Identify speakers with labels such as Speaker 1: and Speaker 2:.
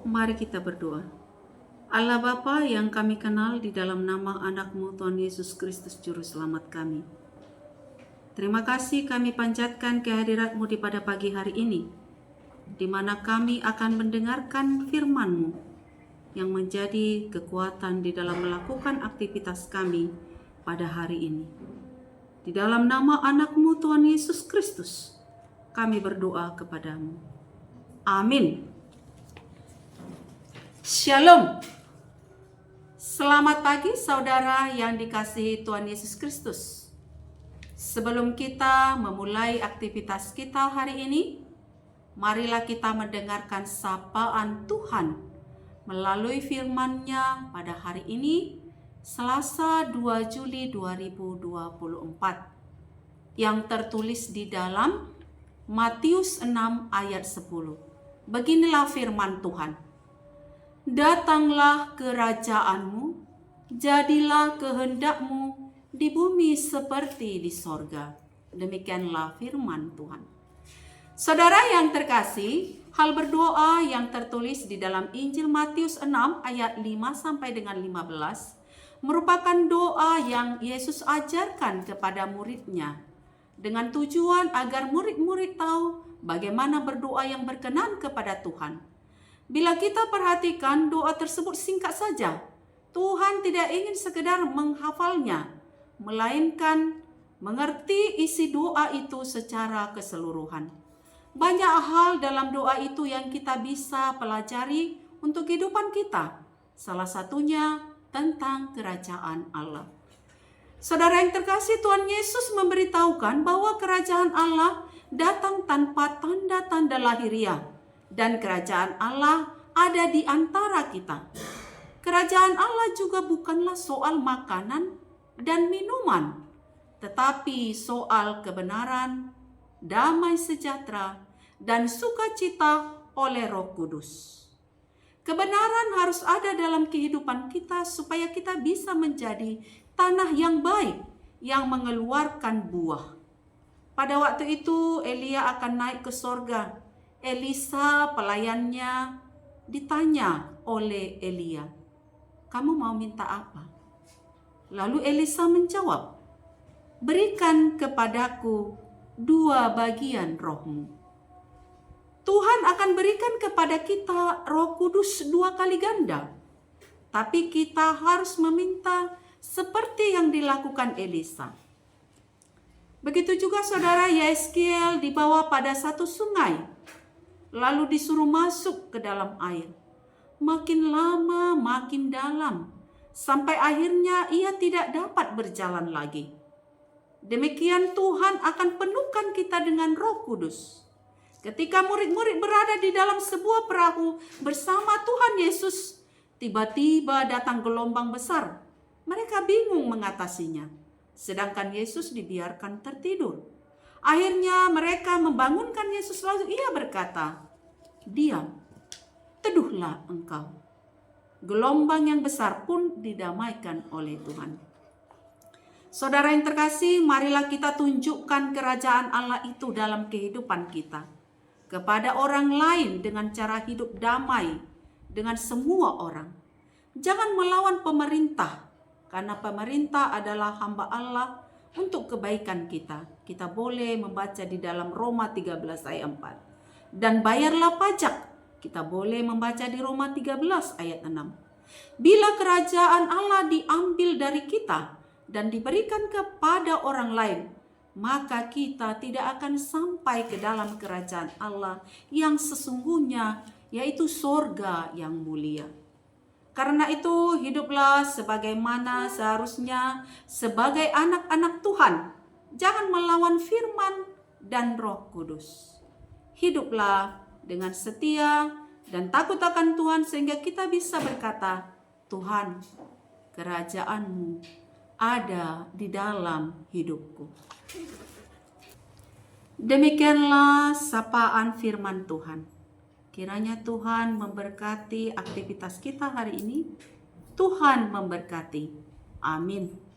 Speaker 1: Mari kita berdoa. Allah Bapa yang kami kenal, di dalam nama anak-Mu Tuhan Yesus Kristus Juru Selamat kami, terima kasih kami panjatkan kehadirat-Mu di pada pagi hari ini, di mana kami akan mendengarkan firman-Mu yang menjadi kekuatan di dalam melakukan aktivitas kami pada hari ini. Di dalam nama anak-Mu Tuhan Yesus Kristus, kami berdoa kepadamu. Amin. Shalom. Selamat pagi saudara yang dikasihi Tuhan Yesus Kristus. Sebelum kita memulai aktivitas kita hari ini, marilah kita mendengarkan sapaan Tuhan melalui firman-Nya pada hari ini, Selasa 2 Juli 2024, yang tertulis di dalam Matius 6 ayat 10. Beginilah firman Tuhan. Datanglah kerajaan-Mu, jadilah kehendak-Mu di bumi seperti di sorga. Demikianlah firman Tuhan. Saudara yang terkasih, hal berdoa yang tertulis di dalam Injil Matius 6 ayat 5 sampai dengan 15 merupakan doa yang Yesus ajarkan kepada murid-Nya dengan tujuan agar murid-murid tahu bagaimana berdoa yang berkenan kepada Tuhan. Bila kita perhatikan, doa tersebut singkat saja. Tuhan tidak ingin sekedar menghafalnya, melainkan mengerti isi doa itu secara keseluruhan. Banyak hal dalam doa itu yang kita bisa pelajari untuk kehidupan kita. Salah satunya tentang kerajaan Allah. Saudara yang terkasih, Tuhan Yesus memberitahukan bahwa kerajaan Allah datang tanpa tanda-tanda lahiriah. Dan kerajaan Allah ada di antara kita. Kerajaan Allah juga bukanlah soal makanan dan minuman, tetapi soal kebenaran, damai sejahtera, dan sukacita oleh Roh Kudus. Kebenaran harus ada dalam kehidupan kita supaya kita bisa menjadi tanah yang baik, yang mengeluarkan buah. Pada waktu itu Elia akan naik ke sorga. Elisa pelayannya ditanya oleh Elia, "Kamu mau minta apa?" Lalu Elisa menjawab, "Berikan kepadaku 2 bagian roh-Mu." Tuhan akan berikan kepada kita Roh Kudus 2 kali ganda. Tapi kita harus meminta seperti yang dilakukan Elisa. Begitu juga saudara Yeskiel dibawa pada satu sungai, lalu disuruh masuk ke dalam air. Makin lama makin dalam, sampai akhirnya ia tidak dapat berjalan lagi. Demikian Tuhan akan penuhkan kita dengan Roh Kudus. Ketika murid-murid berada di dalam sebuah perahu bersama Tuhan Yesus, tiba-tiba datang gelombang besar. Mereka bingung mengatasinya, sedangkan Yesus dibiarkan tertidur. Akhirnya mereka membangunkan Yesus, lalu ia berkata, "Diam, teduhlah engkau." Gelombang yang besar pun didamaikan oleh Tuhan. Saudara yang terkasih, marilah kita tunjukkan kerajaan Allah itu dalam kehidupan kita kepada orang lain dengan cara hidup damai dengan semua orang. Jangan melawan pemerintah, karena pemerintah adalah hamba Allah untuk kebaikan kita. Kita boleh membaca di dalam Roma 13 ayat 4. Dan bayarlah pajak. Kita boleh membaca di Roma 13 ayat 6. Bila kerajaan Allah diambil dari kita dan diberikan kepada orang lain, maka kita tidak akan sampai ke dalam kerajaan Allah yang sesungguhnya, yaitu sorga yang mulia. Karena itu, hiduplah sebagaimana seharusnya sebagai anak-anak Tuhan. Jangan melawan firman dan Roh Kudus. Hiduplah dengan setia dan takut akan Tuhan sehingga kita bisa berkata, "Tuhan, kerajaan-Mu ada di dalam hidupku." Demikianlah sapaan firman Tuhan. Kiranya Tuhan memberkati aktivitas kita hari ini. Tuhan memberkati. Amin.